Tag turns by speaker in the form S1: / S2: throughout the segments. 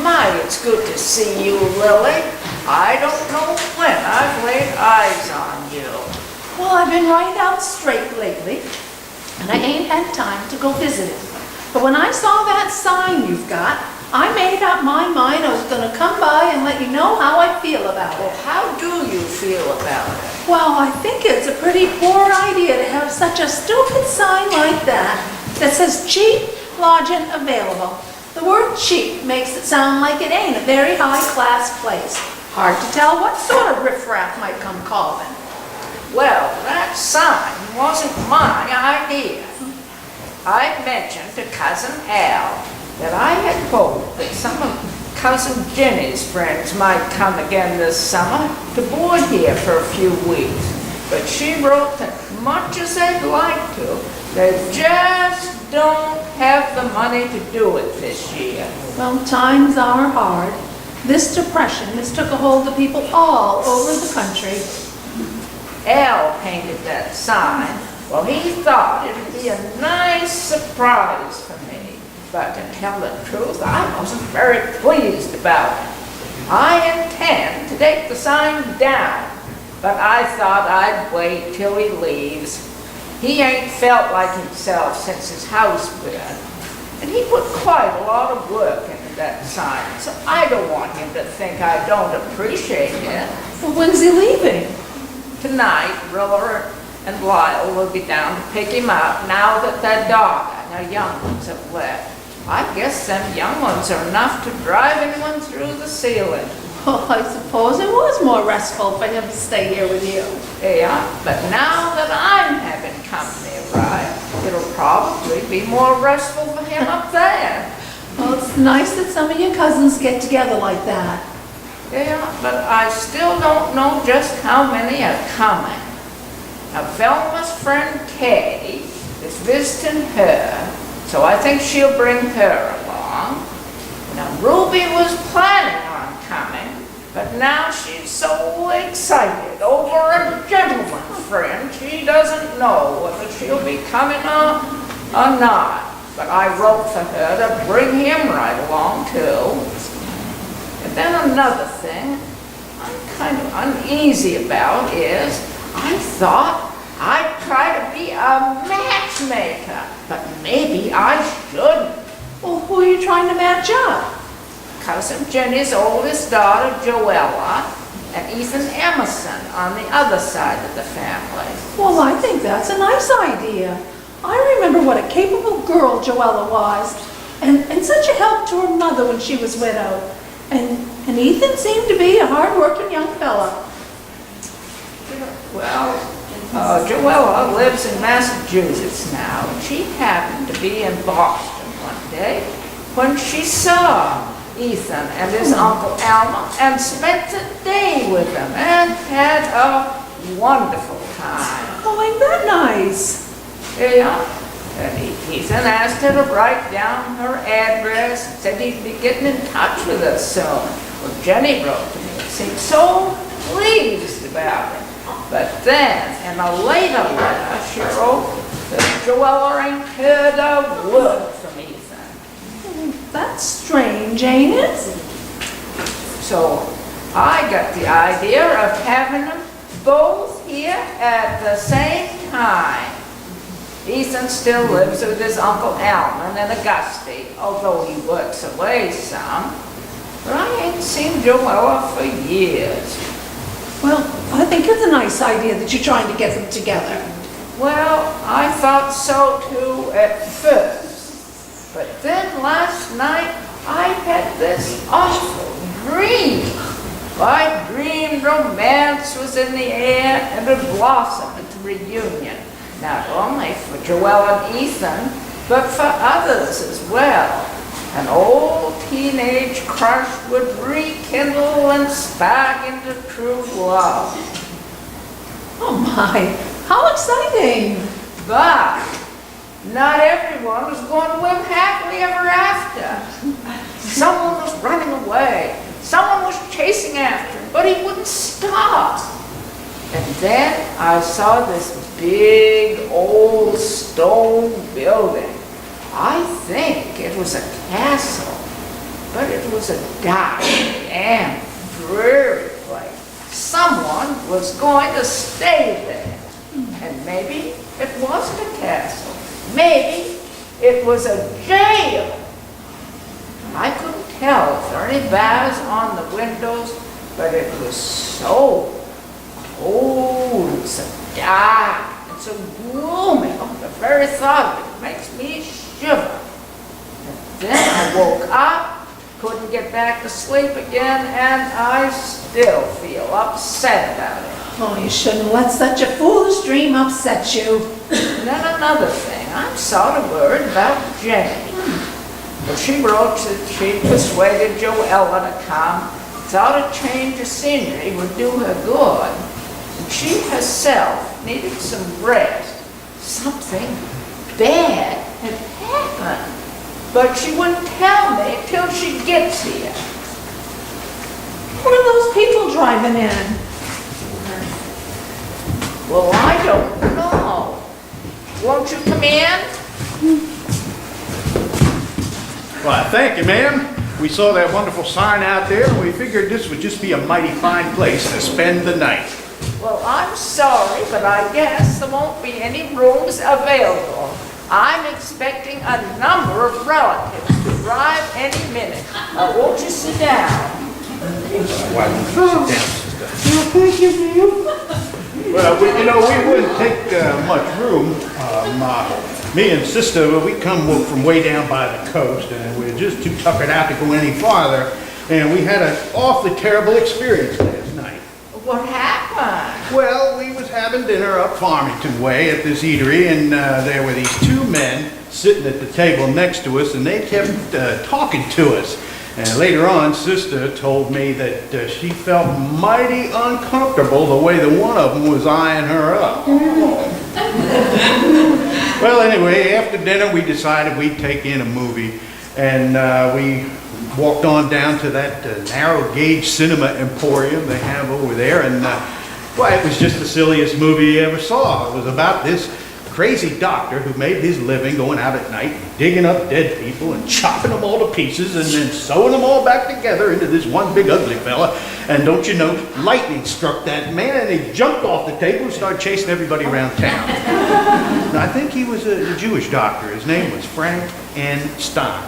S1: My, it's good to see you, Lily. I don't know when I've laid eyes on you.
S2: Well, I've been right out straight lately, and I ain't had time to go visit him. But when I saw that sign you've got, I made up my mind I was going to come by and let you know how I feel about
S1: Well,
S2: it.
S1: how do you feel about it?
S2: Well, I think it's a pretty poor idea to have such a stupid sign like that says cheap lodging available. The word cheap makes it sound like it ain't a very high-class place. Hard to tell what sort of riffraff might come calling.
S1: Well, that sign wasn't my idea. I mentioned to Cousin Al that I had hoped that some of Cousin Jenny's friends might come again this summer to board here for a few weeks. But she wrote that much as they'd like to, they just don't have the money to do it this year.
S2: Well, times are hard. This depression has took a hold of people all over the country.
S1: Al painted that sign. Well, he thought it would be a nice surprise for me. But to tell the truth, I wasn't very pleased about it. I intend to take the sign down, but I thought I'd wait till he leaves. He ain't felt like himself since his house burned, and he put quite a lot of work into that sign, so I don't want him to think I don't appreciate it.
S2: Well, when's he leaving?
S1: Tonight, Rilla and Lyle will be down to pick him up now that their daughter and her young ones have left. I guess them young ones are enough to drive anyone through the ceiling.
S2: Oh, I suppose it was more restful for him to stay here with you.
S1: Yeah, but now that I'm having company arrive, it'll probably be more restful for him up there.
S2: Well, it's nice that some of your cousins get together like that.
S1: Yeah, but I still don't know just how many are coming. Now, Velma's friend Kay is visiting her, so I think she'll bring her along. Now, Ruby was planning on coming, but now she's so excited over a gentleman friend, she doesn't know whether she'll be coming on or not. But I wrote for her to bring him right along, too. And then another thing I'm kind of uneasy about is I thought I'd try to be a matchmaker, but maybe I shouldn't.
S2: Well, who are you trying to match up?
S1: Cousin Jenny's oldest daughter, Joella, and Ethan Emerson on the other side of the family.
S2: Well, I think that's a nice idea. I remember what a capable girl Joella was, and such a help to her mother when she was widowed. And Ethan seemed to be a hard-working young fella.
S1: Well, Joella lives in Massachusetts now, and she happened to be in Boston one day when she saw Ethan and his Uncle Alma and spent the day with them and had a wonderful time.
S2: Oh, ain't that nice?
S1: Yeah. And Ethan asked her to write down her address, said he'd be getting in touch with us soon. Well, Jenny wrote to me and seemed so pleased about it. But then, in a later letter, she wrote that Joella ain't heard a word from Ethan.
S2: That's strange, ain't it?
S1: So I got the idea of having them both here at the same time. Ethan still lives with his Uncle Alman in Augusta, although he works away some. But I ain't seen Joella for years.
S2: Well, I think it's a nice idea that you're trying to get them together.
S1: Well, I thought so too at first. But then last night, I had this awful dream. I dreamed romance was in the air and would blossom at the reunion. Not only for Joella and Ethan, but for others as well. An old teenage crush would rekindle and spark into true love.
S2: Oh my, how exciting!
S1: But not everyone was going to live happily ever after. Someone was running away. Someone was chasing after him, but he wouldn't stop. And then I saw this big old stone building. I think it was a castle. but it was a dark and dreary place. Someone was going to stay there. And maybe it wasn't a castle. Maybe it was a jail. I couldn't tell if there were any bars on the windows, but it was so cold and so dark and so gloomy. Oh, the very thought of it makes me shiver. And then I woke up, couldn't get back to sleep again, and I still feel upset about it.
S2: Oh, you shouldn't let such a foolish dream upset you.
S1: And then another thing, I'm sort of worried about Jenny. But she wrote that she persuaded Joella to come, thought a change of scenery would do her good. And she herself needed some rest. Something bad had happened. But she wouldn't tell me till she gets here.
S2: What are those people driving in?
S1: Well, I don't know. Won't you come in?
S3: Why, thank you, ma'am. We saw that wonderful sign out there, and we figured this would just be a mighty fine place to spend the night.
S1: Well, I'm sorry, but I guess there won't be any rooms available. I'm expecting a number of relatives to arrive any minute. Won't you sit down?
S3: Why don't you sit down, sister? Thank you, ma'am. Well, we wouldn't take much room. Me and sister, we come from way down by the coast, and we're just too tuckered out to go any farther. And we had an awfully terrible experience last night.
S1: What happened?
S3: Well, we was having dinner up Farmington Way at this eatery, and there were these two men sitting at the table next to us, and they kept talking to us. And later on, Sister told me that she felt mighty uncomfortable the way the one of them was eyeing her up. Well, anyway, after dinner, we decided we'd take in a movie, and we walked on down to that narrow gauge cinema emporium they have over there, and well, it was just the silliest movie you ever saw. It was about this crazy doctor who made his living going out at night, digging up dead people and chopping them all to pieces and then sewing them all back together into this one big ugly fella. And don't you know, lightning struck that man and he jumped off the table and started chasing everybody around town. Now, I think he was a Jewish doctor. His name was Frank N. Stein.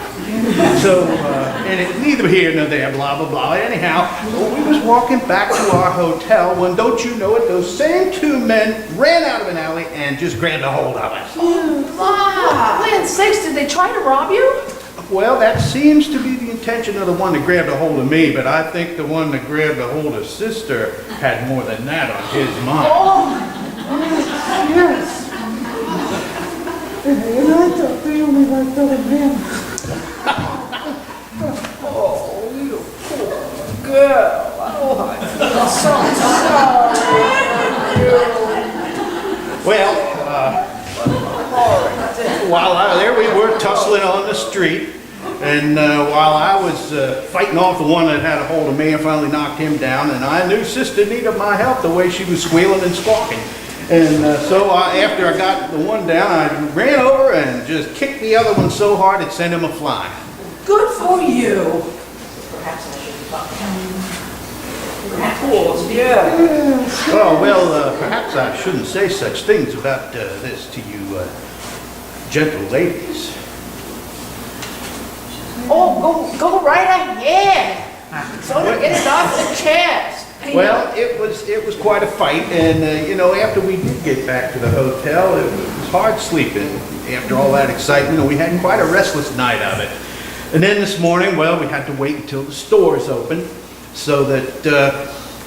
S3: So, and it, neither here nor there, blah, blah, blah. Anyhow, we was walking back to our hotel when, don't you know it, those same two men ran out of an alley and just grabbed a hold of us.
S2: Wow! Land sakes, did they try to rob you?
S3: Well, that seems to be the intention of the one that grabbed a hold of me, but I think the one that grabbed a hold of Sister had more than that on his mind.
S2: Oh,
S4: Yes. And I thought they only liked other men.
S1: Oh, you poor girl. Oh, I feel so sorry for you.
S3: Well, while there we were tussling on the street, and while I was fighting off the one that had a hold of me, I finally knocked him down, and I knew Sister needed my help the way she was squealing and squawking. And so after I got the one down, I ran over and just kicked the other one so hard it sent him a-flying.
S2: good for you.
S1: Perhaps I shouldn't talk to him. Perhaps, yeah.
S3: Oh, well, perhaps I shouldn't say such things about this to you gentle ladies.
S1: Oh, go right ahead. Sort of get it off the chest.
S3: Well, it was quite a fight, and you know, after we did get back to the hotel, it was hard sleeping. After all that excitement, we had quite a restless night of it. And then this morning, well, we had to wait until the stores opened so that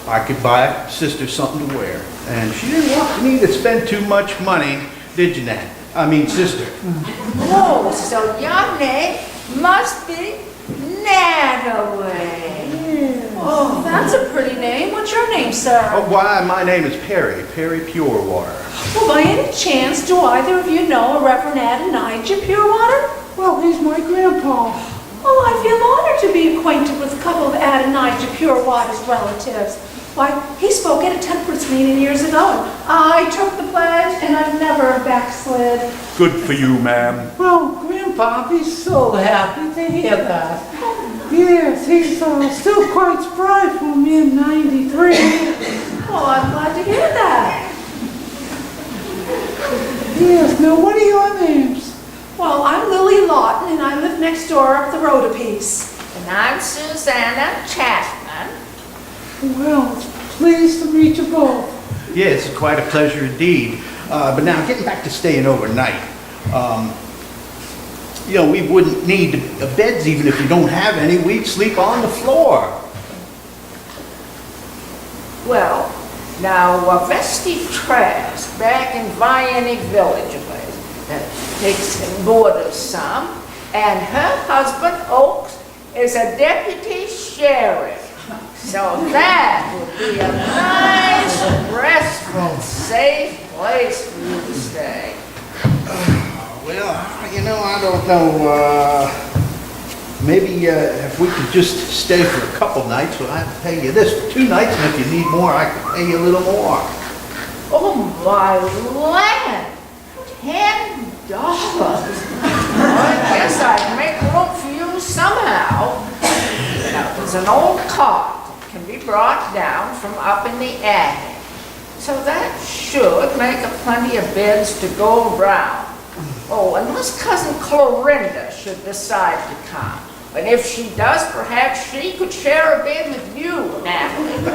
S3: I could buy Sister something to wear. And she didn't want me to spend too much money, did you, Nat? I mean, Sister.
S1: Oh, so your name must be Natalie.
S2: Oh, that's a pretty name. What's your name, sir?
S3: Oh, why, my name is Perry Purewater.
S2: Well, by any chance, do either of you know a Reverend Adonijah Purewater?
S4: Well, he's my grandpa.
S2: Oh, I feel honored to be acquainted with a couple of Adonijah Purewater's relatives. Why, he spoke at a temperance meeting years ago, and I took the pledge, and I've never backslid.
S3: Good for you, ma'am.
S4: Well, Grandpa, I'll be so happy to hear that. Yes, he's still quite spry for me in 93.
S2: Oh, I'm glad to hear that.
S4: Yes, now what are your names?
S2: Well, I'm Lily Lawton, and I live next door up the road a piece.
S1: And I'm Susanna Chapman.
S4: Well, it's pleased to meet you both.
S3: Yeah, it's quite a pleasure indeed. But now, getting back to staying overnight, you know, we wouldn't need beds even if you don't have any. We'd sleep on the floor.
S1: Well, now, Vesti Trask, back in Vienna Village, takes and boarders some, and her husband, Oakes, is a deputy sheriff. So that would be a nice, restful, safe place for you to stay.
S3: Well, you know, I don't know. Maybe if we could just stay for a couple nights, we'll have to pay you this for 2 nights, and if you need more, I can pay you a little more.
S1: Oh, my land! $10. I guess I'd make room for you somehow. Now, there's an old cart that can be brought down from up in the attic. So that should make a plenty of beds to go around. Oh, unless Cousin Clorinda should decide to come. But if she does, perhaps she could share a bed with you, Natalie.
S4: It'd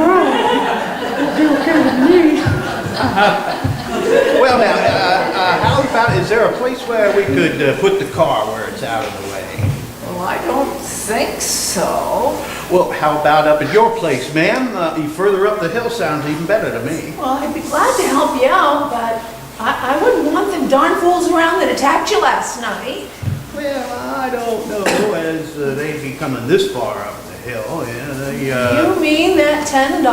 S4: be okay with me.
S3: Well, now, how about, is there a place where we could put the car where it's out of the way?
S1: Well, I don't think so.
S3: Well, how about up at your place, ma'am? Further up the hill sounds even better to me.
S2: Well, I'd be glad to help you out, but I wouldn't want them darn fools around that attacked you last night.
S3: Well, I don't know, as they'd be coming this far up the hill. Yeah,
S2: You mean that $10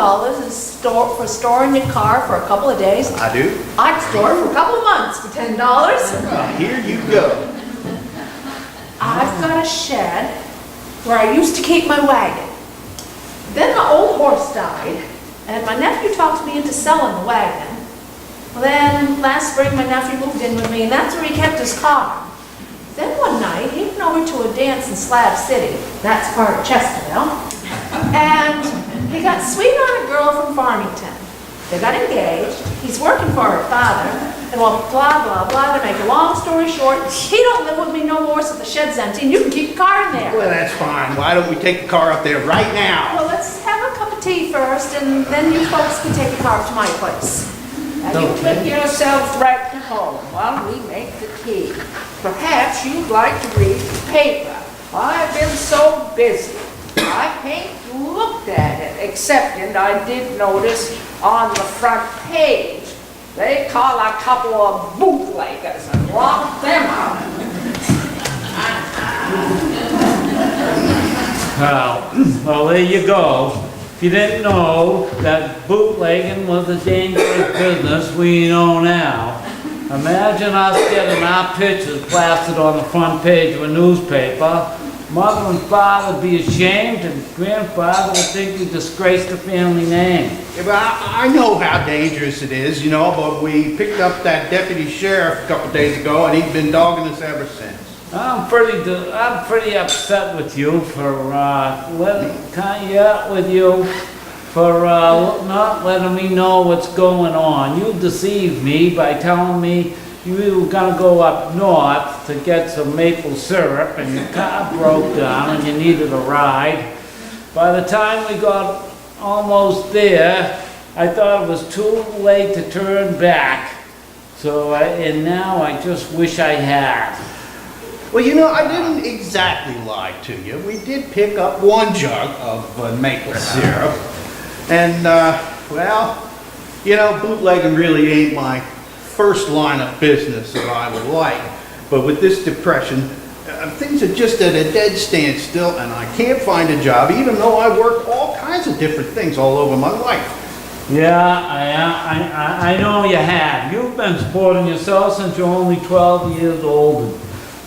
S2: is for storing your car for a couple of days?
S3: I do.
S2: I'd store it for a couple of months for $10.
S3: Well, here you go.
S2: I've got a shed where I used to keep my wagon. Then the old horse died, and my nephew talked me into selling the wagon. Well, then last spring my nephew moved in with me, and that's where he kept his car. Then one night he went over to a dance in Slab City, that's part of Chesterville, and he got sweet on a girl from Farmington. They got engaged, he's working for her father, and well, blah, blah, blah, to make a long story short, he don't live with me no more, so the shed's empty, and you can keep your car in there.
S3: Well, that's fine. Why don't we take the car up there right now?
S2: Well, let's have a cup of tea first, and then you folks can take the car up to my place.
S1: Now, you put yourselves right to home while we make the tea. Perhaps you'd like to read the paper. I've been so busy. I ain't looked at it, except, and I did notice on the front page, they call a couple of bootleggers and lock them up.
S5: Well, there you go. If you didn't know that bootlegging was a dangerous business, we know now. Imagine us getting our pictures plastered on the front page of a newspaper. Mother and father would be ashamed, and grandfather would think we disgraced the family name.
S3: Yeah, but I know how dangerous it is, you know, but we picked up that deputy sheriff a couple days ago, and he's been dogging us ever since.
S5: I'm pretty upset with you for not letting me know what's going on. You deceived me by telling me you were gonna go up north to get some maple syrup, and your car broke down and you needed a ride. By the time we got almost there, I thought it was too late to turn back. And now I just wish I had.
S3: Well, you know, I didn't exactly lie to you. We did pick up 1 jug of maple syrup. And, well, you know, bootlegging really ain't my first line of business that I would like. But with this depression, things are just at a dead standstill, and I can't find a job, even though I work all kinds of different things all over my life.
S5: Yeah, I know you have. You've been supporting yourself since you're only 12 years old and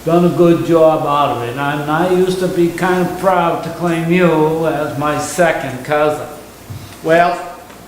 S5: done a good job out of it. And I used to be kind of proud to claim you as my second cousin.
S3: Well,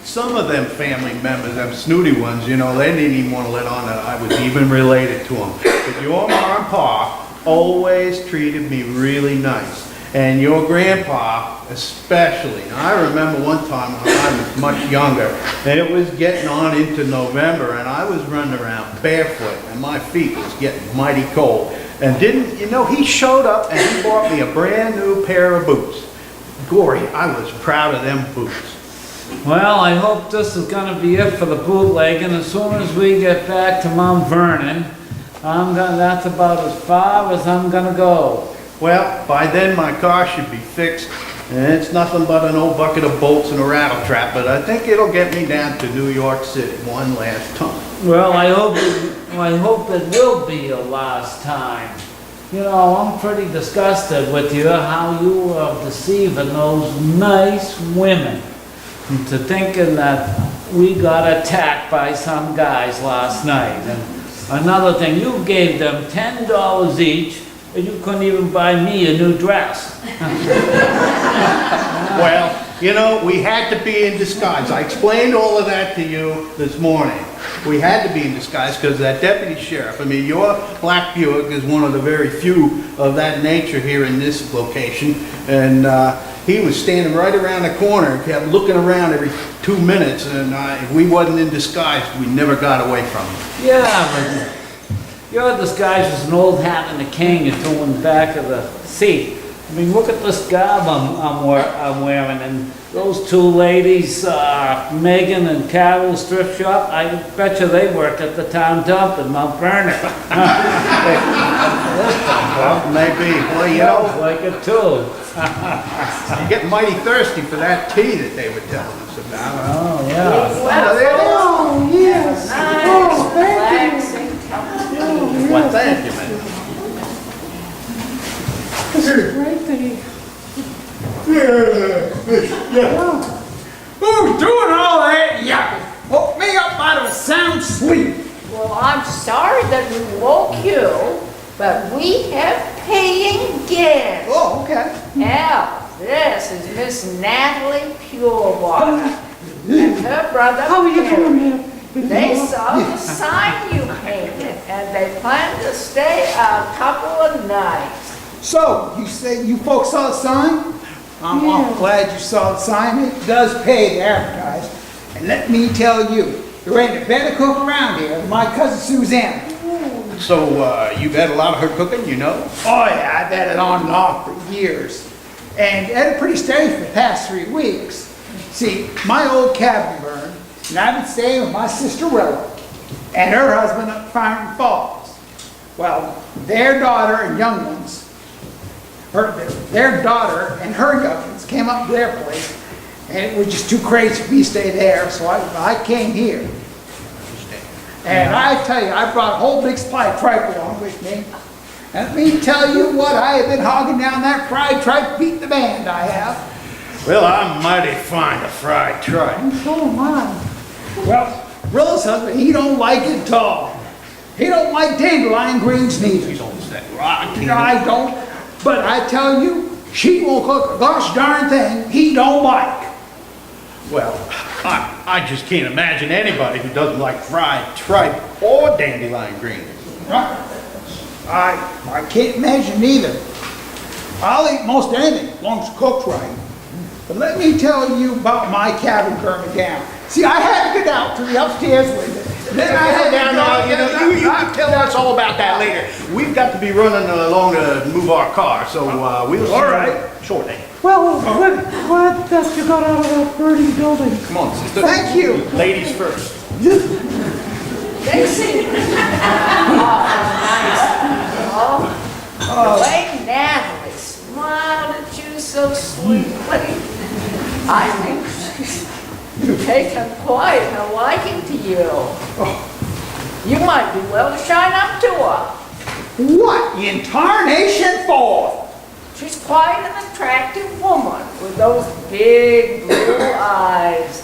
S3: some of them family members, them snooty ones, you know, they didn't even want to let on that I was even related to them. But your mom and pa always treated me really nice. And your grandpa especially. Now, I remember one time when I was much younger, and it was getting on into November, and I was running around barefoot, and my feet was getting mighty cold. And he showed up and he bought me a brand new pair of boots. Gory, I was proud of them boots.
S5: Well, I hope this is gonna be it for the bootlegging. As soon as we get back to Mount Vernon, that's about as far as I'm gonna go.
S3: Well, by then my car should be fixed, and it's nothing but an old bucket of bolts and a rattle trap, but I think it'll get me down to New York City one last time.
S5: Well, I hope it will be your last time. You know, I'm pretty disgusted with you, how you are deceiving those nice women into thinking that we got attacked by some guys last night. And another thing, you gave them $10 each, and you couldn't even buy me a new dress.
S3: Well, we had to be in disguise. I explained all of that to you this morning. We had to be in disguise because that deputy sheriff, your black Buick is one of the very few of that nature here in this location, and he was standing right around the corner, kept looking around every 2 minutes, and if we wasn't in disguise, we never got away from him.
S5: Yeah, but your disguise is an old hat and a cane you threw in the back of the seat. I mean, look at this garb I'm wearing, and those two ladies, Megan and Carol's thrift shop, I bet you they work at the town dump in Mount Vernon.
S3: Well, maybe. Well,
S5: Like it too.
S3: I'm getting mighty thirsty for that tea that they were telling us about.
S5: Oh, yeah.
S4: Oh, yes. Oh, thank
S1: Relaxing company.
S3: Well, thank you, man.
S4: This is great that he...
S6: Who's doing all that yapping? Woke me up out of a sound sleep.
S1: Well, I'm sorry that we woke you, but we have paying guests.
S6: Oh, okay.
S1: Now, this is Miss Natalie Purewater and her brother
S4: How are you
S1: Perry.
S4: doing here?
S1: They saw the sign you painted, and they plan to stay a couple of nights.
S6: So, you say you folks saw the sign? I'm
S4: Yeah.
S6: glad you saw the sign. It does pay to advertise. And let me tell you, there ain't a better cook around here than my cousin Susanna.
S3: So, you've had a lot of her cooking,
S6: Oh yeah, I've had it on and off for years. And had it pretty steady for the past 3 weeks. See, my old cabin burned, and I've been staying with my sister Rilla and her husband up Fountain Falls. Well, their daughter and young ones, their daughter and her young ones came up to their place, and it was just too crazy for me to stay there, so I came here. And I tell you, I brought a whole big supply of tripe along with me. And let me tell you what, I have been hogging down that fried tripe, beat the band I have.
S3: Well, I'm mighty fond of fried tripe.
S4: So am I.
S6: Well, Rilla's husband, he don't like it at all. He don't like dandelion greens neither.
S3: He's almost that rock.
S6: No, I don't. But I tell you, she won't cook a gosh darn thing he don't like.
S3: Well, I just can't imagine anybody who doesn't like fried tripe or dandelion greens.
S6: Right? I can't imagine neither. I'll eat most anything as long as it's cooked right. But let me tell you about my cabin burning down. See, I had to get out to the upstairs with it. Then I had to
S3: You can tell us all about that later. We've got to be running along to move our car, so we'll see
S6: All
S3: you
S6: right.
S3: shortly.
S4: Well, glad that you got out of that burning building.
S3: Come on, sister.
S6: Thank you.
S3: Ladies first.
S1: They seem nice. The way Natalie smiled at you so sweetly, I think she's taken quite a liking to you. You might do well to shine up to her.
S6: What in tarnation for?
S1: She's quite an attractive woman with those big blue eyes.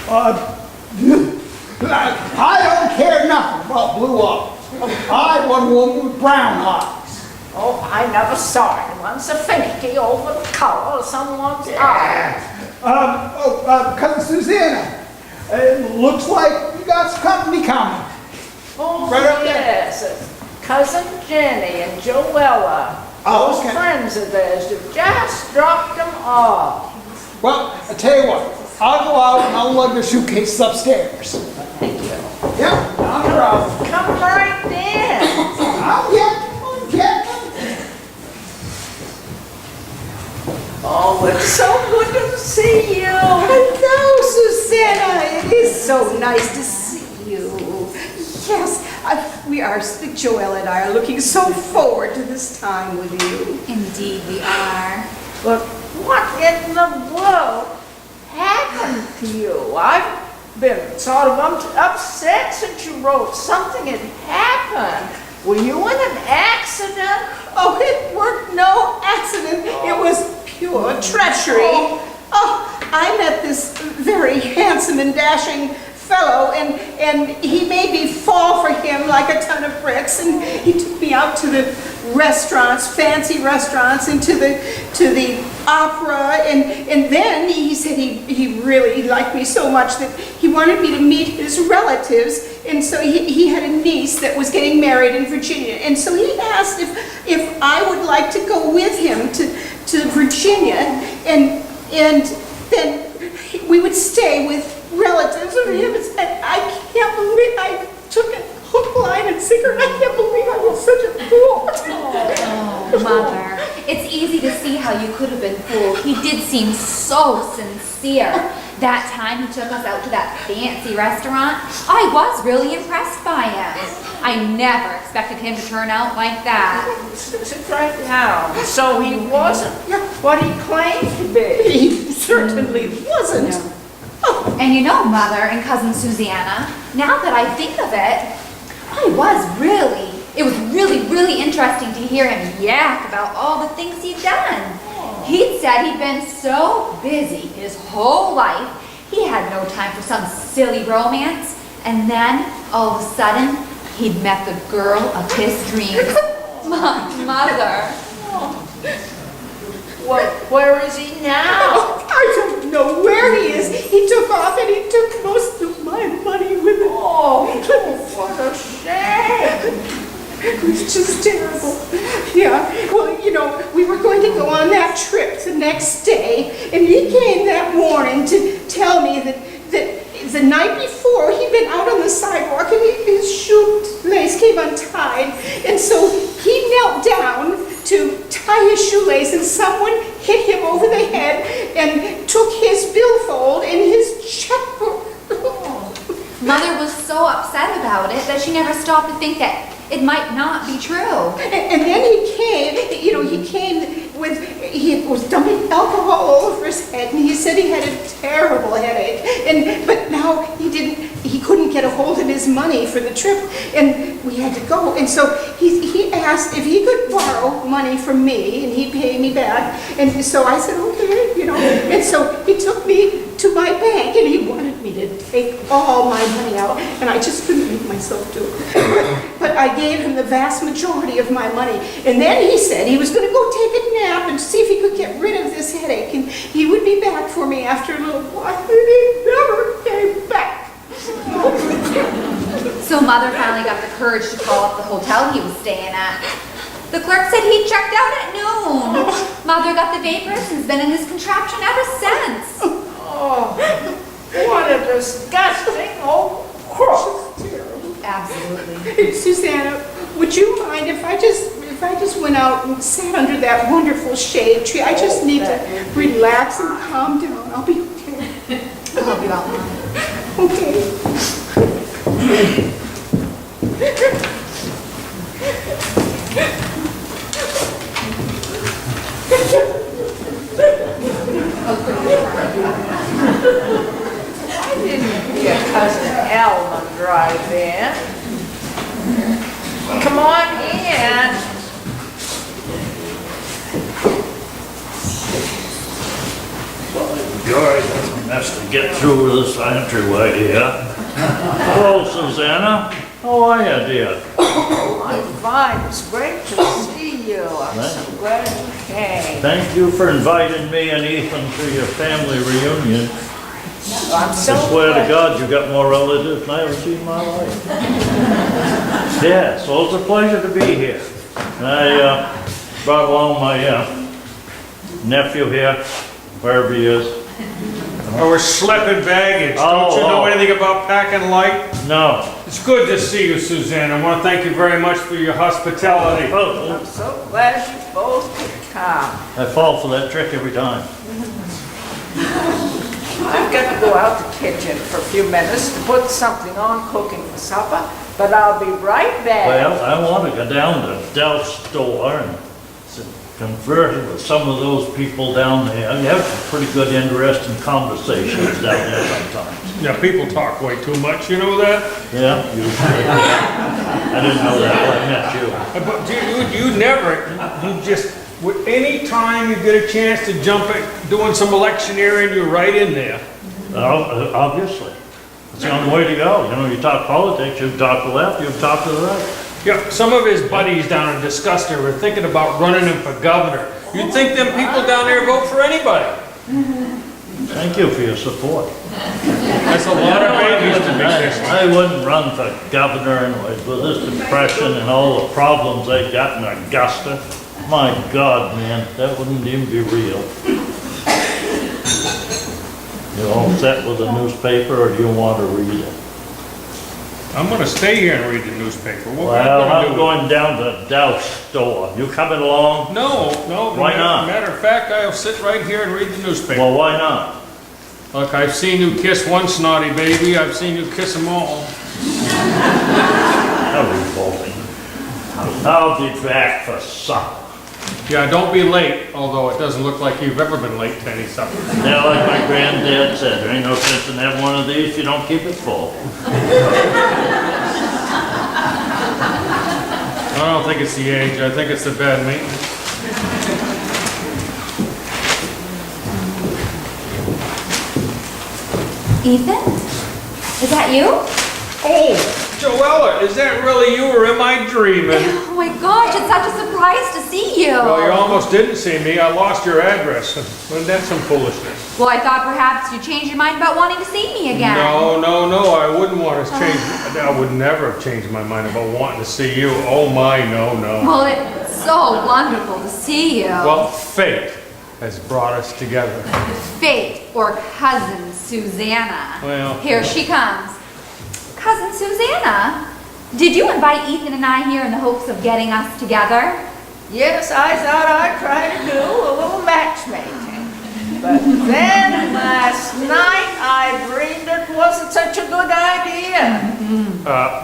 S6: I don't care nothing about blue eyes. I want a woman with brown eyes.
S1: Oh, I never saw anyone so finicky over the color of someone's eyes.
S6: Cousin Susanna, it looks like you got some company coming.
S1: Oh,
S6: Right up there.
S1: yes, it's Cousin Jenny and Joella.
S6: Oh,
S1: Those
S6: okay.
S1: friends of theirs have just dropped them off.
S6: Well, I tell you what, I'll go out and I'll lug their suitcases upstairs.
S1: Thank you.
S6: Yeah, not a problem.
S1: Come right in.
S6: I'll get them.
S1: Oh, it's so good to see you.
S7: Hello, Susanna. It is so nice to see you. Yes, Joelle and I are looking so forward to this time with you.
S8: Indeed we are.
S1: But what in the world happened to you? I've been sort of upset since you wrote something had happened. Were you in an accident?
S7: Oh, it weren't no accident. It was pure treachery. Oh, I met this very handsome and dashing fellow, and he made me fall for him like a ton of bricks, and he took me out to the restaurants, fancy restaurants, and to the opera, and then he said he really liked me so much that he wanted me to meet his relatives, and so he had a niece that was getting married in Virginia, and so he asked if I would like to go with him to Virginia, and then we would stay with relatives of him. I can't believe I took it hook, line, and sinker, and I can't believe I was such a fool.
S8: Oh, Mother, it's easy to see how you could have been fooled. He did seem so sincere. That time he took us out to that fancy restaurant, I was really impressed by him. I never expected him to turn out like that.
S1: Sit right down. So he wasn't what he claimed to be.
S7: He certainly wasn't.
S8: And you know, Mother and Cousin Susanna, now that I think of it, it was really interesting to hear him yak about all the things he'd done. He'd said he'd been so busy his whole life, he had no time for some silly romance, and then, all of a sudden, he'd met the girl of his dreams. Mother.
S1: Well, where is he now?
S7: Oh, I don't know where he is. He took off and he took most of my money with him.
S1: Oh, what a shame.
S7: It was just terrible. Yeah, well, you know, we were going to go on that trip the next day, and he came that morning to tell me that the night before he'd been out on the sidewalk and his shoelace came untied, and so he knelt down to tie his shoelace, and someone hit him over the head and took his billfold and his checkbook.
S8: Mother was so upset about it that she never stopped to think that it might not be true.
S7: And then he came was dumping alcohol all over his head, and he said he had a terrible headache, but now he couldn't get a hold of his money for the trip, and we had to go, and so he asked if he could borrow money from me, and he'd pay me back, and so I said, okay, and so he took me to my bank, and he wanted me to take all my money out, and I just couldn't make myself do it. But I gave him the vast majority of my money, and then he said he was going to go take a nap and see if he could get rid of this headache, and he would be back for me after a little while, and he never came back.
S8: So Mother finally got the courage to call up the hotel he was staying at. The clerk said he checked out at noon. Mother got the vapors and has been in this contraption ever since.
S1: Oh, what a disgusting old crook.
S8: Absolutely.
S7: Hey, Susanna, would you mind if I just went out and sat under that wonderful shade tree? I just need to relax and calm down. I'll be okay.
S8: I'll help you out, Mom.
S7: Okay.
S1: I didn't hear Cousin Elma drive in. Come on in.
S9: George, that's a mess to get through this entryway here. Hello, Susanna. How are you, dear?
S1: I'm fine. It's great to see you. I'm so glad you came.
S9: Thank you for inviting me and Ethan to your family reunion.
S1: I'm so
S9: I swear to
S1: glad.
S9: God, you've got more relatives than I ever seen in my life. Yeah, so it's a pleasure to be here. brought along my nephew here, wherever he is.
S10: Oh, we're schlepping baggage. Don't you know anything about packing light?
S9: No.
S10: It's good to see you, Suzanne. I want to thank you very much for your hospitality.
S1: I'm so glad you both could come.
S9: I fall for that trick every time.
S1: I've got to go out the kitchen for a few minutes to put something on cooking for supper, but I'll be right back.
S9: Well, I want to go down to Delph's store and converse with some of those people down there. You have some pretty good, interesting conversations down there sometimes.
S10: Yeah, people talk way too much, you know that?
S9: Yeah, usually. I didn't know that when I met you.
S10: But you never, you just, any time you get a chance to jump at doing some electioneering, you're right in there.
S9: Obviously. It's the only way to go. You know, you talk politics, you talk to the left, you talk to the right.
S10: Yeah, some of his buddies down in Disguster were thinking about running him for governor. You'd think them people down there vote for anybody.
S9: Thank you for your support.
S10: That's a lot of babies to be kissed.
S9: I wouldn't run for governor anyways, with this depression and all the problems they got in Augusta. My God, man, that wouldn't even be real. You all set with the newspaper, or do you want to read it?
S10: I'm gonna stay here and read the newspaper. What are you
S9: Well,
S10: gonna
S9: I'm
S10: do?
S9: going down to Dow's store. You coming along?
S10: No.
S9: Why not?
S10: Matter of fact, I'll sit right here and read the newspaper.
S9: Well, why not?
S10: Look, I've seen you kiss one snotty baby, I've seen you kiss them all.
S9: How revolting. I'll be back for supper.
S10: Yeah, don't be late, although it doesn't look like you've ever been late to any supper.
S9: Now, like my granddad said, there ain't no sense in having one of these if you don't keep it full.
S10: I don't think it's the age, I think it's the bad maintenance.
S8: Ethan? Is that you?
S10: Oh, Joella, is that really you or am I dreaming?
S8: Oh my gosh, it's such a surprise to see you.
S10: Well, you almost didn't see me, I lost your address. Wasn't that some foolishness?
S8: Well, I thought perhaps you changed your mind about wanting to see me again.
S10: No, I wouldn't want to change, I would never have changed my mind about wanting to see you. Oh my, no.
S8: Well, it's so wonderful to see you.
S10: Well, fate has brought us together.
S8: Fate, or cousin Susanna.
S10: Well-
S8: Here she comes. Cousin Susanna, did you invite Ethan and I here in the hopes of getting us together?
S1: Yes, I thought I'd try to do a little matchmaking. But then last night I dreamed it wasn't such a good idea.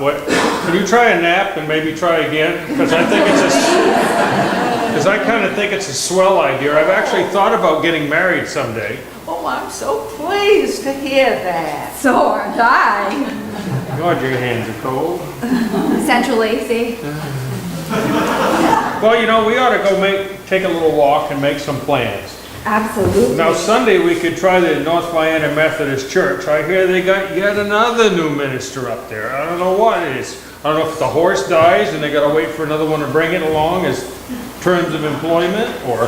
S10: What, can you try a nap and maybe try again? Because I kind of think it's a swell idea. I've actually thought about getting married someday.
S1: Oh, I'm so pleased to hear that.
S8: So aren't I.
S10: God, your hands are cold.
S8: Central Lacey.
S10: Well, you know, we ought to go take a little walk and make some plans.
S8: Absolutely.
S10: Now, Sunday we could try the North Vienna Methodist Church. I hear they got yet another new minister up there. I don't know what it is. I don't know if the horse dies and they got to wait for another one to bring it along as terms of employment or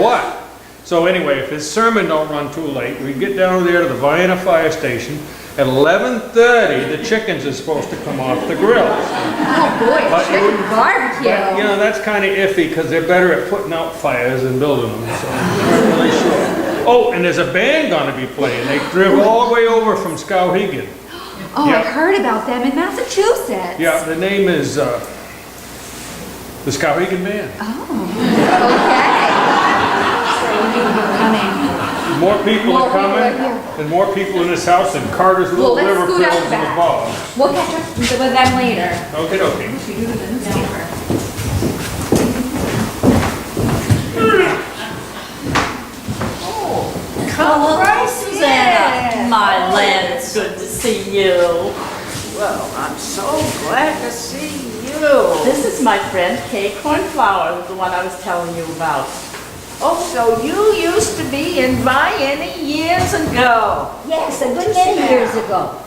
S10: what. So anyway, if his sermon don't run too late, we get down there to the Vienna fire station. At 11:30, the chickens are supposed to come off the grill.
S8: Oh boy,
S10: But
S8: chicken barbecue.
S10: But, you know, that's kind of iffy because they're better at putting out fires than building them, so I'm not really sure. Oh, and there's a band gonna be playing. They drove all the way over from Skowhegan.
S8: Oh,
S10: Yeah.
S8: I heard about them in Massachusetts.
S10: Yeah, the name is, the Skowhegan Band.
S8: Okay. Coming.
S10: More people
S8: More
S10: are
S8: people
S10: coming,
S8: are here.
S10: and more people in this house than Carter's little
S8: Well, let's
S10: river
S8: scoot out
S10: fills in the
S8: back.
S10: bog.
S8: We'll catch up with them later.
S10: Okay.
S8: We do the newspaper.
S1: Come right
S11: Susanna,
S1: in.
S11: my land, it's good to see you.
S1: Well, I'm so glad to see you.
S11: This is my friend Kay Cornflower, the one I was telling you about.
S1: Oh, so you used to be in Vienna years ago.
S12: Yes, a good many years ago.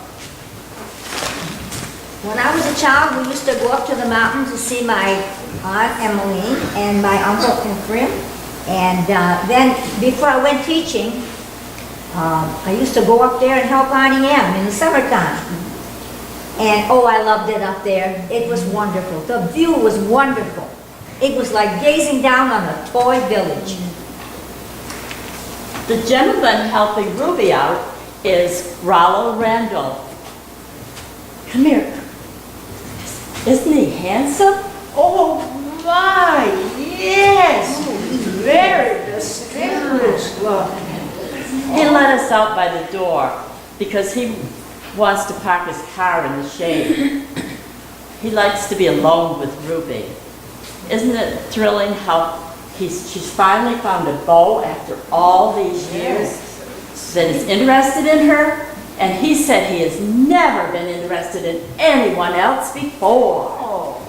S12: When I was a child, we used to go up to the mountain to see my Aunt Emily and my Uncle Ephraim. And then, before I went teaching, I used to go up there and help Auntie M in the summertime. And oh, I loved it up there. It was wonderful. The view was wonderful. It was like gazing down on a toy village.
S11: The gentleman helping Ruby out is Rollo Randall. Come here. Isn't he handsome?
S7: Oh, my, yes. Very distinguished looking.
S11: He let us out by the door because he wants to park his car in the shade. He likes to be alone with Ruby. Isn't it thrilling how she's finally found a beau after all these years that is interested in her? And he said he has never been interested in anyone else before.
S12: Oh,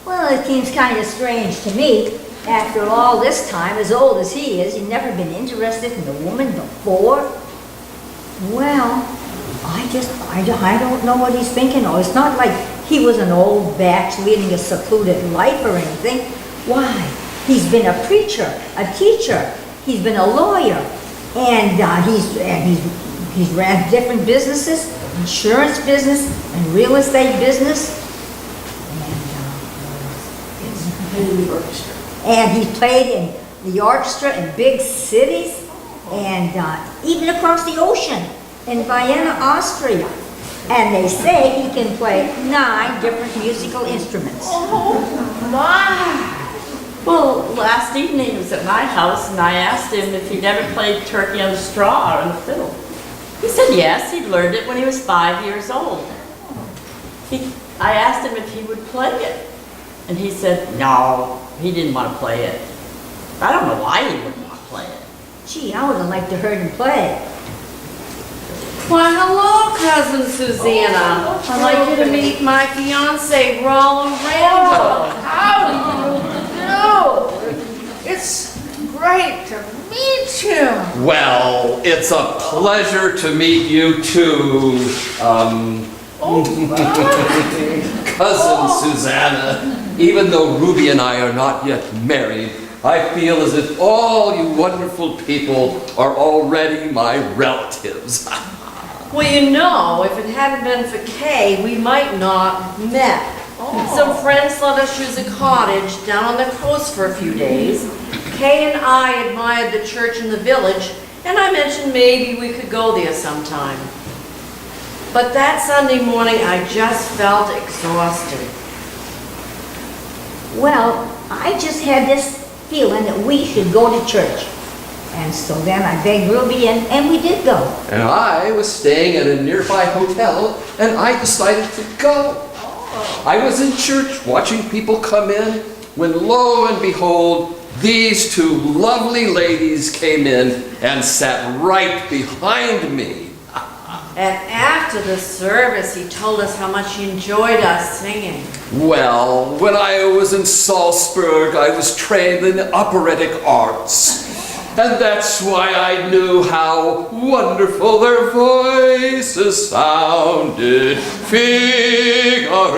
S12: well, it seems kind of strange to me. After all this time, as old as he is, he's never been interested in a woman before. Well, I don't know what he's thinking of. It's not like he was an old bach leading a secluded life or anything. Why? He's been a preacher, a teacher. He's been a lawyer, and he's ran different businesses, insurance business and real estate business, and he played in the orchestra in big cities, and even across the ocean in Vienna, Austria. And they say he can play 9 different musical instruments.
S11: Oh, my! Well, last evening he was at my house and I asked him if he'd ever played Turkey on the Straw or on the fiddle. He said yes, he'd learned it when he was 5 years old. I asked him if he would play it. And he said no, he didn't want to play it. I don't know why he wouldn't want to play it.
S12: Gee, I would have liked to heard him play.
S13: Why, hello, Cousin Susanna. I'd like you to meet my fiance, Rollo Randall.
S1: How do you do? It's great to meet you.
S14: Well, it's a pleasure to meet you too, Cousin Susanna. Even though Ruby and I are not yet married, I feel as if all you wonderful people are already my relatives.
S13: Well, you know, if it hadn't been for Kay, we might not have met. Some friends let us use a cottage down on the coast for a few days. Kay and I admired the church in the village, and I mentioned maybe we could go there sometime. But that Sunday morning, I just felt exhausted.
S12: Well, I just had this feeling that we should go to church. And so then I begged Ruby, and we did go.
S14: And I was staying at a nearby hotel, and I decided to go. I was in church watching people come in, when lo and behold, these 2 lovely ladies came in and sat right behind me.
S13: And after the service, he told us how much he enjoyed us singing.
S14: Well, when I was in Salzburg, I was trained in the operatic arts. And that's why I knew how wonderful their voices sounded. Figaro!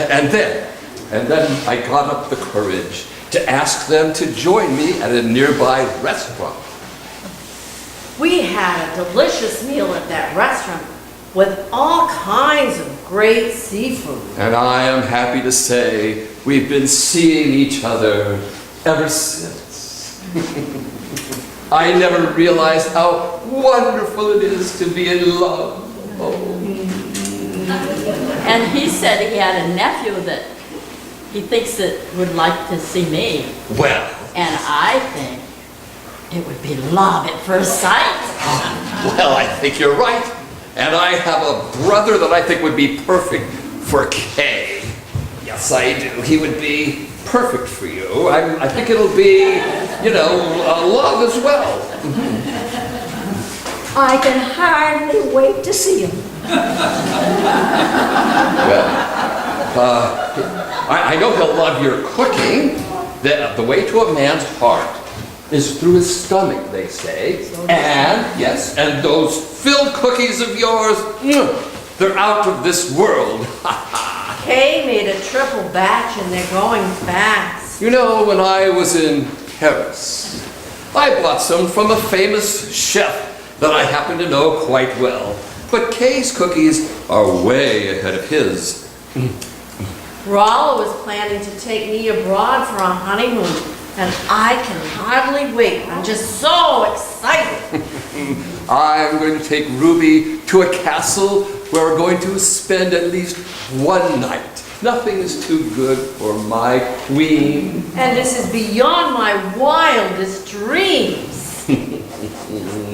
S14: and then I got up the courage to ask them to join me at a nearby restaurant.
S13: We had a delicious meal at that restaurant with all kinds of great seafood.
S14: And I am happy to say we've been seeing each other ever since. I never realized how wonderful it is to be in love. Oh.
S11: And he said he had a nephew that he thinks that would like to see me.
S14: Well.
S11: And I think it would be love at first sight.
S14: Well, I think you're right. And I have a brother that I think would be perfect for Kay. Yes, I do. He would be perfect for you. I think it'll be, love as well.
S12: I can hardly wait to see him.
S14: Well, I know he'll love your cooking. The way to a man's heart is through his stomach, they say. And those filled cookies of yours, they're out of this world.
S13: Kay made a triple batch and they're going fast.
S14: You know, when I was in Paris, I bought some from a famous chef that I happen to know quite well. But Kay's cookies are way ahead of his.
S13: Rollo is planning to take me abroad for a honeymoon, and I can hardly wait. I'm just so excited.
S14: I'm going to take Ruby to a castle where we're going to spend at least one night. Nothing is too good for my queen.
S13: And this is beyond my wildest dreams.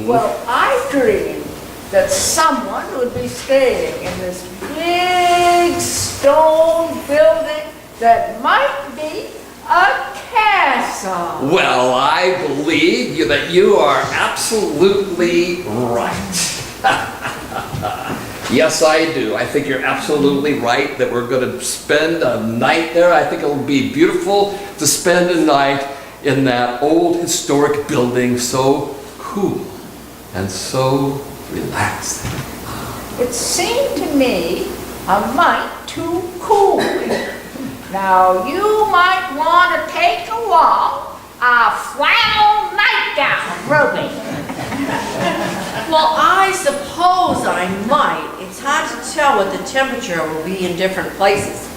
S1: Well, I dreamed that someone would be staying in this big stone building that might be a castle.
S14: Well, I believe that you are absolutely right. Yes, I do. I think you're absolutely right that we're going to spend a night there. I think it'll be beautiful to spend a night in that old historic building, so cool and so relaxing.
S1: It seemed to me a mite too cool. Now, you might want to take along a flannel nightgown, Ruby.
S13: Well, I suppose I might. It's hard to tell what the temperature will be in different places.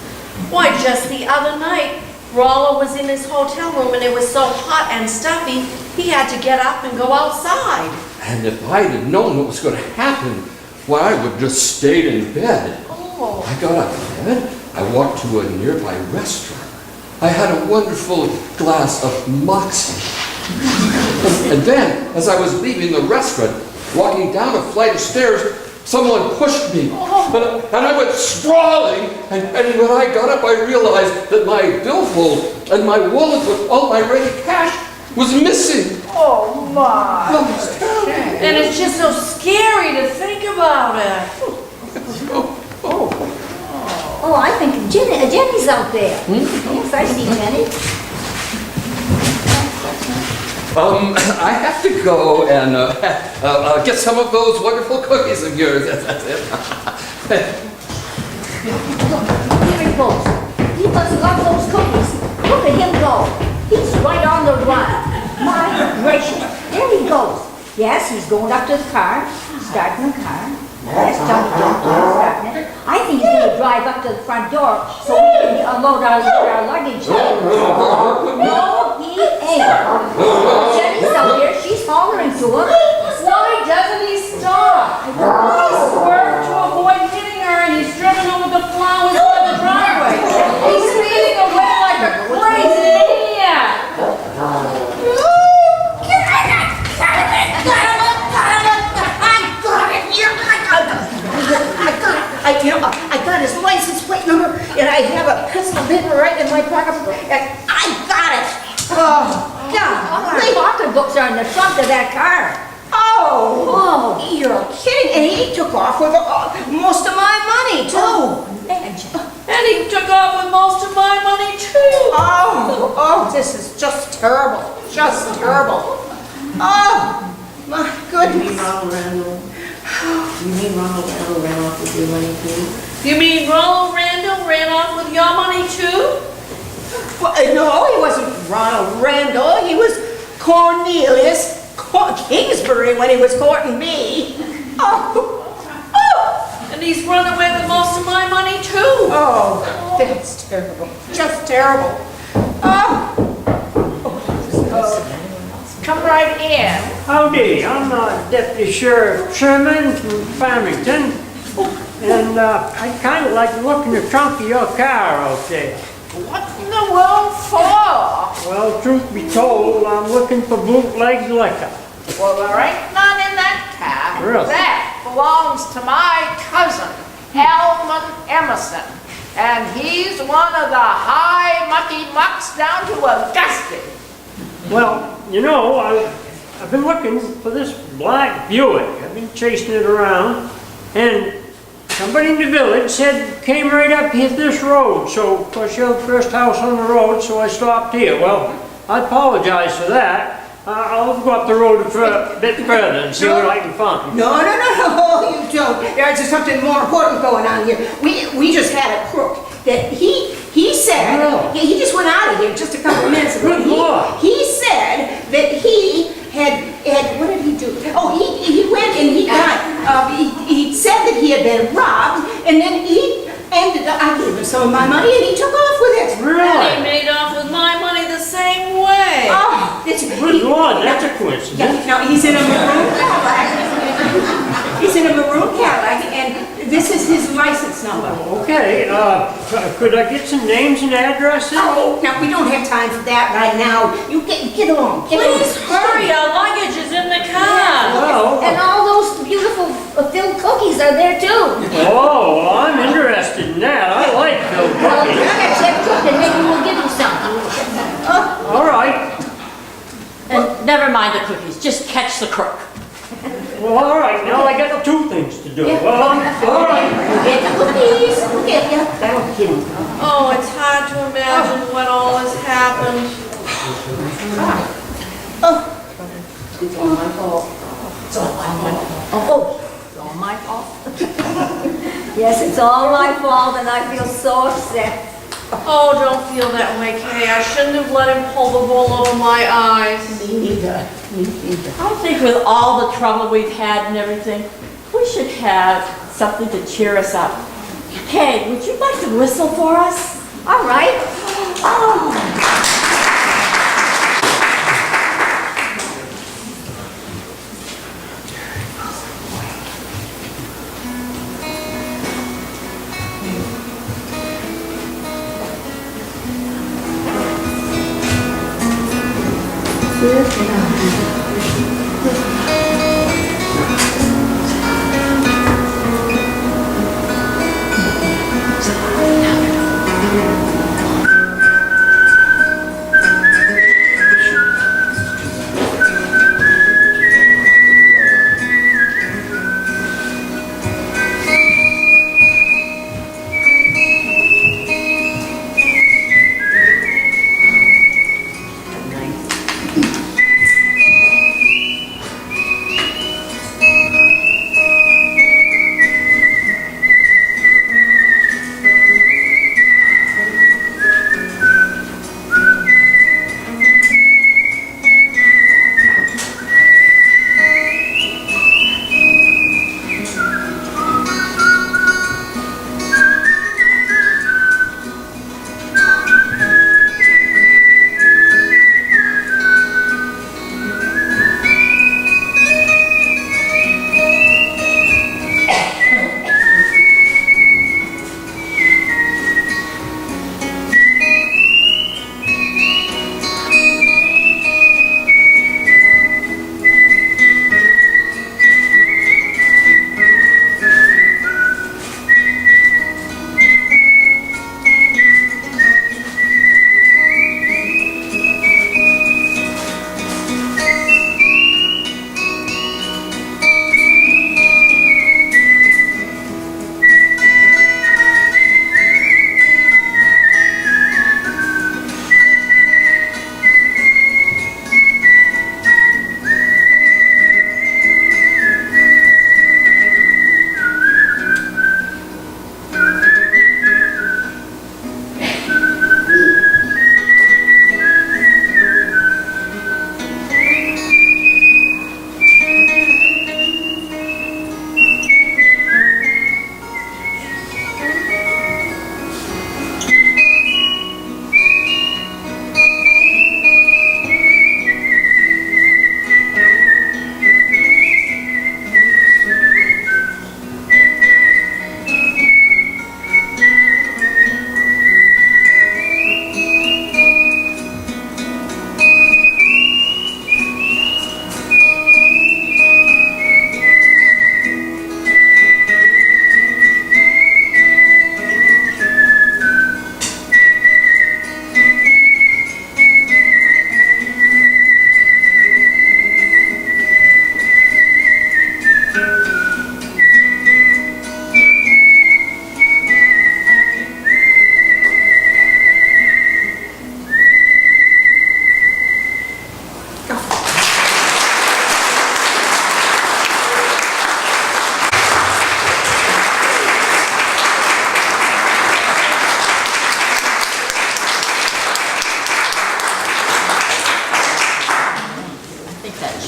S13: Why, just the other night, Rollo was in his hotel room and it was so hot and stuffy, he had to get up and go outside.
S14: And if I'd have known what was going to happen, why, I would have just stayed in bed.
S13: Oh.
S14: I got out of bed, I walked to a nearby restaurant. I had a wonderful glass of moxie. And then, as I was leaving the restaurant, walking down a flight of stairs, someone pushed me. And I went sprawling. And when I got up, I realized that my billfold and my wallet with all my ready cash was missing.
S1: Oh, my.
S14: That was terrible.
S13: And it's just so scary to think about it.
S12: Oh, I think Jenny's out there. Yes, I see Jenny.
S14: I have to go and get some of those wonderful cookies of yours. That's it.
S12: Here he goes. He must love those cookies. Look at him go. He's right on the run. My gracious. There he goes. Yes, he's going up to the car, starting the car. Yes, starting it. I think he's going to drive up to the front door so we can unload our luggage. No, he ain't. Jenny's out there. She's hollering to him.
S13: Why doesn't he stop? He swerved to avoid hitting her and he's driven over the flowers by the driveway. He's speeding away like a crazy maniac.
S7: I got his license plate number, and I have a pistol hidden right in my pocket, and I got it. Oh, God.
S12: The pocketbooks are in the trunk of that car.
S7: Oh, you're kidding. And he took off with most of my money, too.
S13: And he took off with most of my money too.
S7: Oh, this is just terrible. Just terrible. Oh, my goodness.
S13: You mean Ronald Randall ran off with your money too? You mean Ronald Randall ran off with your money too?
S7: Well, no, he wasn't Ronald Randall. He was Cornelius Kingsbury when he was courting me.
S13: And he's run away with most of my money too.
S7: Oh, that's terrible. Just terrible.
S1: Come right in.
S15: Howdy, I'm Deputy Sheriff Sherman from Farmington, and I'd kind of like to look in the trunk of your car out there.
S1: What in the world for?
S15: Well, truth be told, I'm looking for bootleg liquor.
S1: Well, there ain't none in that car.
S15: Really?
S1: That belongs to my cousin, Alman Emerson. And he's one of the high mucky mucks down to Augusta.
S15: Well, you know, I've been looking for this black Buick. I've been chasing it around, and somebody in the village said came right up here this road. So, of course, you're the first house on the road, so I stopped here. Well, I apologize for that. I'll go up the road a bit further and see what I can find.
S7: No, you don't. There's just something more important going on here. We just had a crook that he said, he just went out of here just a couple of minutes ago. He said that he had, what did he do? Oh, he went and he got, he said that he had been robbed, and then he And I gave him some of my money and he took off with it.
S13: And he
S15: Really?
S13: made off with my money the same way.
S7: Oh, it's...
S15: Good Lord, that's a coincidence.
S7: Yeah, no, he's in a maroon Cadillac. He's in a maroon Cadillac, and this is his license number.
S15: Okay, could I get some names and addresses?
S7: Oh, now, we don't have time for that right now. You get along.
S13: Please hurry, our luggage is in the car.
S15: Well,
S12: And all those beautiful filled cookies are there too.
S15: oh, well, I'm interested in that. I like filled
S12: Well, if
S15: cookies.
S12: you're gonna check cook, then maybe we'll give you some.
S15: All right.
S11: And never mind the cookies, just catch the crook.
S15: Well, all right, now I got two things to do. Well, all right.
S7: Get the cookies. We'll get you. That'll get him.
S13: Oh, it's hard to imagine what all has happened.
S7: It's all my fault. It's all my fault.
S12: Oh, it's all my fault. Yes, it's all my fault and I feel so upset.
S13: Oh, don't feel that way, Kay. I shouldn't have let him pull the wool over my eyes.
S7: Me neither. Me neither.
S11: I think with all the trouble we've had and everything, we should have something to cheer us up. Kay, would you like to whistle for us?
S12: All right.
S11: Oh.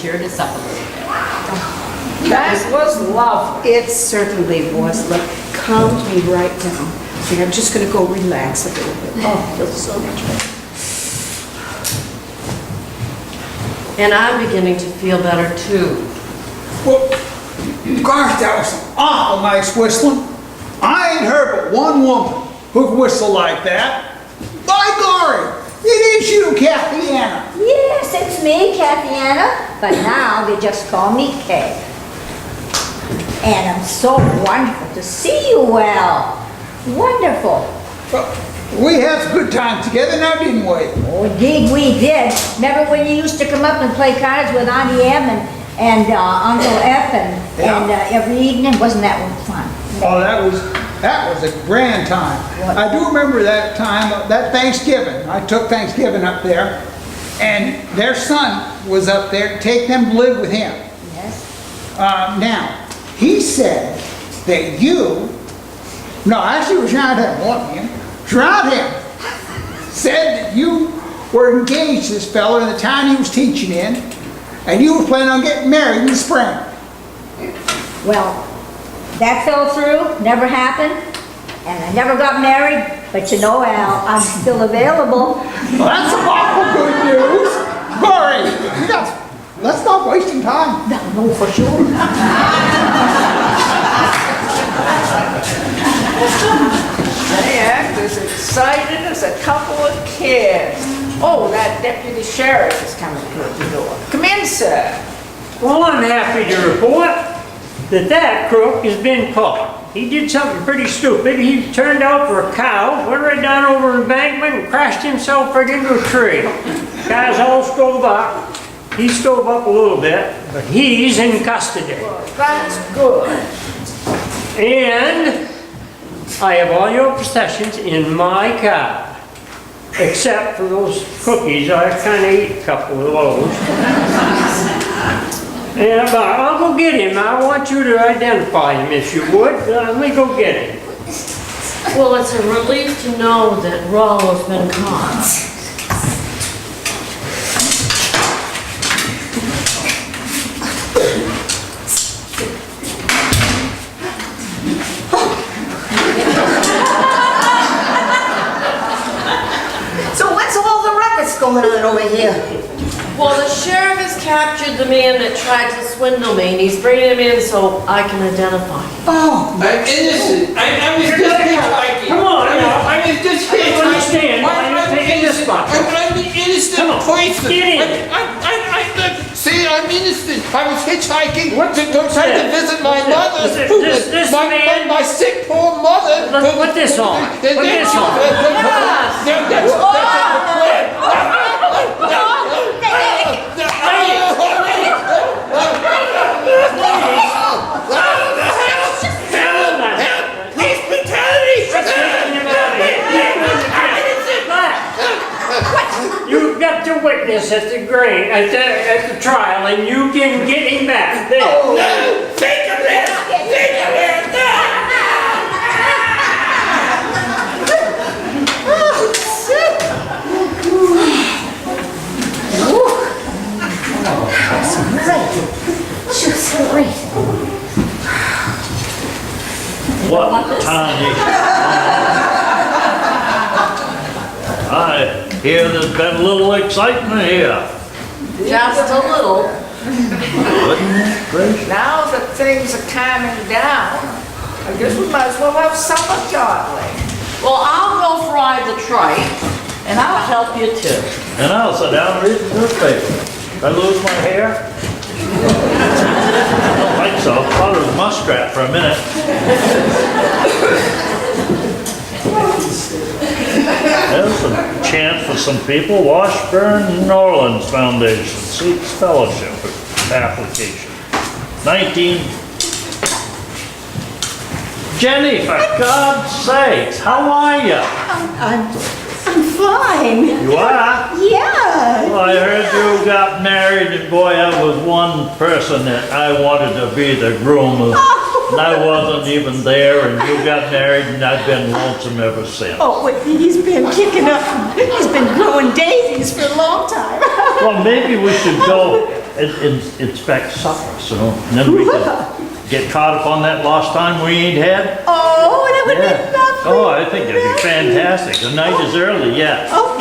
S11: cheered us up a little bit.
S1: That was lovely.
S7: It certainly was. Look, calmed me right down. See, I'm just gonna go relax a little bit. Oh, it feels so much better.
S13: And I'm beginning to feel better too.
S6: Well, gosh, that was some awful nice whistling. I ain't heard but one woman who can whistle like that. By glory, it is you, Kathy Anna.
S12: Yes, it's me, Kathy Anna, but now they just call me Kay. And I'm so wonderful to see you well. Wonderful.
S6: Well, we had a good time together now, didn't we?
S12: Oh, indeed we did. Remember when you used to come up and play cards with Auntie M and Uncle F and every evening? Wasn't that one fun?
S6: Oh, that was a grand time. I do remember that time, that Thanksgiving. I took Thanksgiving up there, and their son was up there to take them to live with him.
S12: Yes.
S6: Now, he said that actually it was around him, wasn't him? It was around him. Said that you were engaged to this fellow in the town he was teaching in, and you were planning on getting married in the spring.
S12: Well, that fell through, never happened, and I never got married, but you know, Al, I'm still available.
S6: Well, that's some awful good news. Hurry, let's not wasting time.
S12: No, for sure.
S1: They act as excited as a couple of kids. Oh, that deputy sheriff is coming through the door. Come in, sir.
S15: Well, I'm happy to report that crook has been caught. He did something pretty stupid. He turned out for a cow, went right down over an embankment and crashed himself right into a tree. Guys all stove up. He stove up a little bit, but he's in custody.
S1: Well, that's good.
S15: And I have all your possessions in my car. Except for those cookies, I kind of ate a couple of those. Yeah, but I'll go get him. I want you to identify him if you would. Let me go get him.
S13: Well, it's a relief to know that Rollo's been caught.
S7: So what's all the ruckus going on over here?
S13: Well, the sheriff has captured the man that tried to swindle me, and he's bringing him in so I can identify him.
S7: Oh,
S14: I'm innocent. I was just hitchhiking.
S15: Come on, now.
S14: I was just
S15: I don't
S14: hitchhiking.
S15: understand why you're taking this spot.
S14: I'm an innocent
S15: Come on,
S14: person.
S15: get in.
S14: See, I'm innocent. I was hitchhiking
S15: What's
S14: to go try to
S15: this?
S14: visit my
S15: What's
S14: mother.
S15: this?
S14: who
S15: This-
S14: was-
S15: this
S14: my,
S15: man-
S14: my sick poor mother.
S15: Put this on. Put this on.
S14: That's the plan.
S15: Police brutality! You've got to witness at the trial, and you can get him back. There.
S14: No! Take a rest! Take a rest!
S12: Just great.
S9: What tiny. I hear there's been a little excitement here.
S13: Just a little.
S9: Goodness gracious.
S1: Now that things are calming down, I guess we might as well have supper shortly.
S11: Well, I'll go fry the tripe, and I'll help you too.
S9: And I'll sit down and read the newspaper. Did I lose my hair? I don't think so. I thought it was muskrat for a minute. There's a chance for some people. Washburn New Orleans Foundation seeks fellowship application. 19. Jenny, for God's sakes, how are you?
S7: I'm fine.
S9: You are?
S7: Yeah.
S9: Well, I heard you got married, and boy, I was one person that I wanted to be the groom of. And I wasn't even there, and you got married, and I've been lonesome ever since.
S7: Oh, well, he's been kicking up, he's been growing daisies for a long time.
S9: Well, maybe we should go and inspect supper, so and then we can get caught up on that lost time we ain't had.
S7: Oh,
S2: that would
S9: Yeah.
S2: be lovely.
S9: Oh, I think it'd be fantastic. The night is early, yes.
S2: Oh,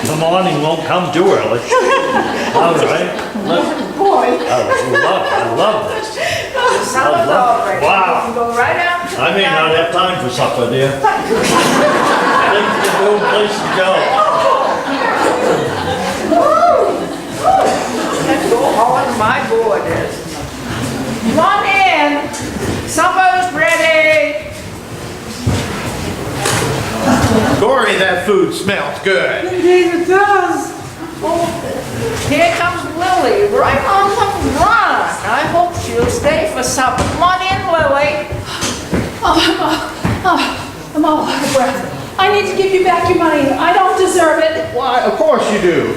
S9: The morning won't come too early. All right.
S2: boy.
S9: I love this.
S1: Supper's all ready.
S9: Wow.
S1: You can go right out. to
S9: I may
S1: the
S9: not have time for supper, dear. Things to do, place to go.
S1: Let's go on my borders. Come on in. Supper's ready.
S3: Gory, that food smells good.
S4: Indeed it does.
S1: Here comes Lily, right on the run. I hope she'll stay for supper. Come on in, Lily.
S2: I'm all out of breath. I need to give you back your money. I don't deserve it.
S3: Why, of course you do.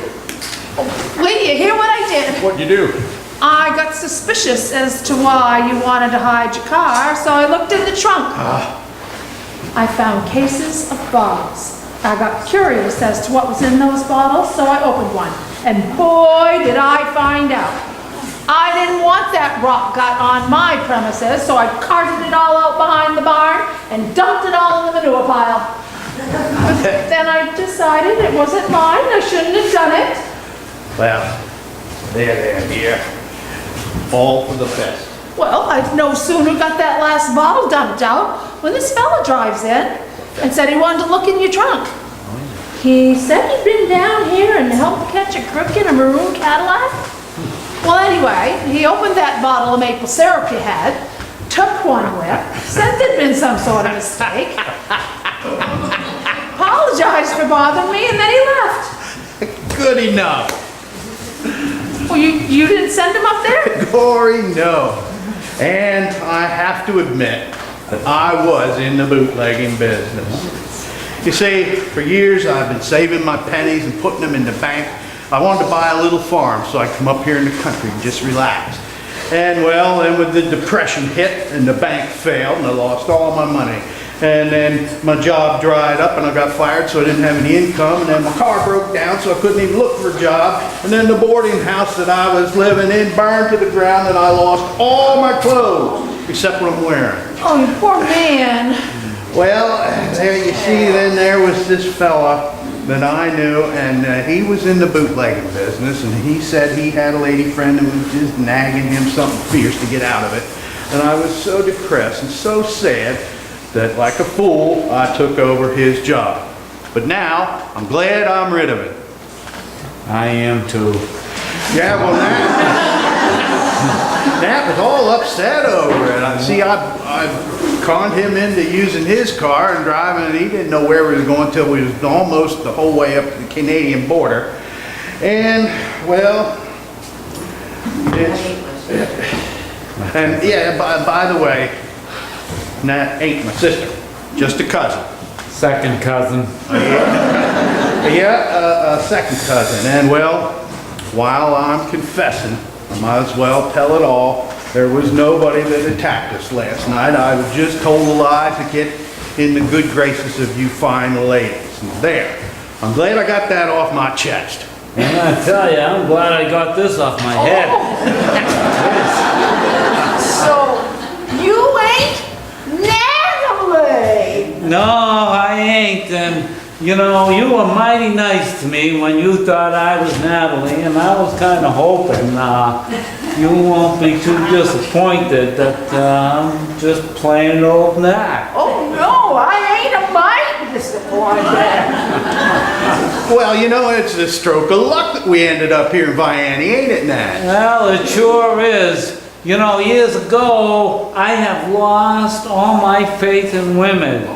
S2: Wait, you hear what I did?
S3: What'd you do?
S2: I got suspicious as to why you wanted to hide your car, so I looked in the trunk. I found cases of bottles. I got curious as to what was in those bottles, so I opened one. And boy, did I find out. I didn't want that rot gut on my premises, so I carted it all out behind the barn and dumped it all in the manure pile. But then I decided it wasn't mine, I shouldn't have done it.
S3: Well, there, dear. All for the best.
S2: Well, I no sooner got that last bottle dumped out when this fella drives in and said he wanted to look in your trunk. He said he'd been down here and helped catch a crook in a maroon Cadillac. Well, anyway, he opened that bottle of maple syrup you had, took one whip, said there'd been some sort of mistake, apologized for bothering me, and then he left.
S3: Good enough.
S2: Well, you didn't send him up there?
S3: Gory, no. And I have to admit that I was in the bootlegging business. You see, for years I've been saving my pennies and putting them in the bank. I wanted to buy a little farm so I could come up here in the country and just relax. And well, then when the depression hit and the bank failed and I lost all my money. And then my job dried up and I got fired, so I didn't have any income. And then my car broke down, so I couldn't even look for a job. And then the boarding house that I was living in burned to the ground and I lost all my clothes, except what I'm wearing.
S2: Oh, you poor man.
S3: Well, there you see, then there was this fella that I knew, and he was in the bootlegging business, and he said he had a lady friend who was just nagging him something fierce to get out of it. And I was so depressed and so sad that, like a fool, I took over his job. But now, I'm glad I'm rid of it.
S5: I am too.
S3: Yeah, well, Nat was all upset over it. I conned him into using his car and driving, and he didn't know where we was going until we was almost the whole way up to the Canadian border. And, well, and yeah, by the way, Nat ain't my sister, just a cousin.
S5: Second cousin.
S3: Yeah, a second cousin. And well, while I'm confessing, I might as well tell it all. There was nobody that attacked us last night. I was just told a lie to get in the good graces of you fine ladies. And there, I'm glad I got that off my chest.
S5: And I tell you, I'm glad I got this off my head.
S1: So, you ain't Natalie.
S5: No, I ain't. And, you know, you were mighty nice to me when you thought I was Natalie, and I was kind of hoping you won't be too disappointed that I'm just plain old Nat.
S1: Oh, no, I ain't a mite disappointed.
S3: Well, you know, it's a stroke of luck that we ended up here in Vienna, ain't it, Nat?
S5: Well, it sure is. You know, years ago, I have lost all my faith in women.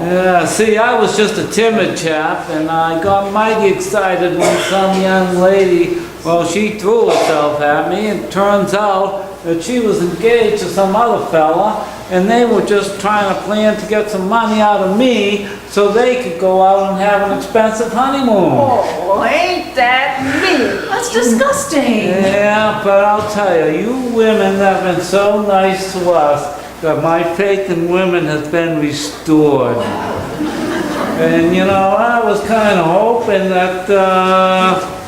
S5: Yeah, see, I was just a timid chap, and I got mighty excited when some young lady, well, she threw herself at me, and it turns out that she was engaged to some other fella, and they were just trying to plan to get some money out of me so they could go out and have an expensive honeymoon.
S1: Oh, ain't that me?
S2: That's disgusting.
S5: Yeah, but I'll tell you, you women have been so nice to us that my faith in women has been restored. And you know, I was kind of hoping that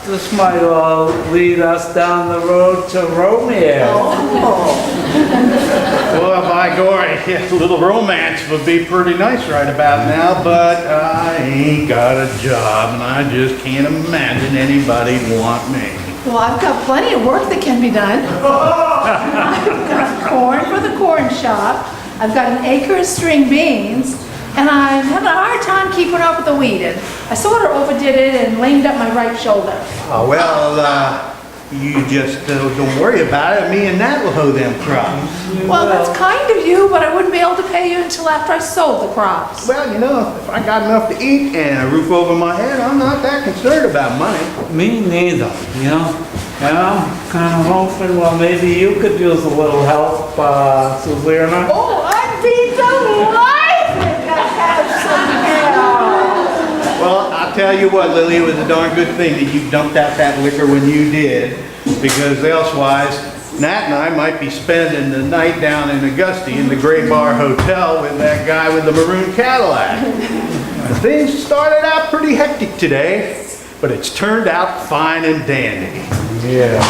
S5: this might all lead us down the road to romance.
S3: Well, if I by glory, yeah, a little romance would be pretty nice right about now, but I ain't got a job, and I just can't imagine anybody want me.
S2: Well, I've got plenty of work that can be done. I've got corn for the corn shop, I've got an acre of string beans, and I'm having a hard time keeping up with the weeding. I sort of overdid it and lamed up my right shoulder.
S3: Oh, well, you just don't worry about it. Me and Nat will hoe them crops.
S2: Well, that's kind of you, but I wouldn't be able to pay you until after I sold the crops.
S3: Well, you know, if I got enough to eat and a roof over my head, I'm not that concerned about money.
S5: Me neither, you know? And I'm kind of hoping, well, maybe you could use a little help, Susanna.
S2: Oh, I'd be delighted to have some help.
S3: Well, I'll tell you what, Lily, it was a darn good thing that you dumped out that liquor when you did, because elsewise, Nat and I might be spending the night down in Augusta in the Gray Bar Hotel with that guy with the maroon Cadillac. Things started out pretty hectic today, but it's turned out fine and dandy.
S5: Yeah.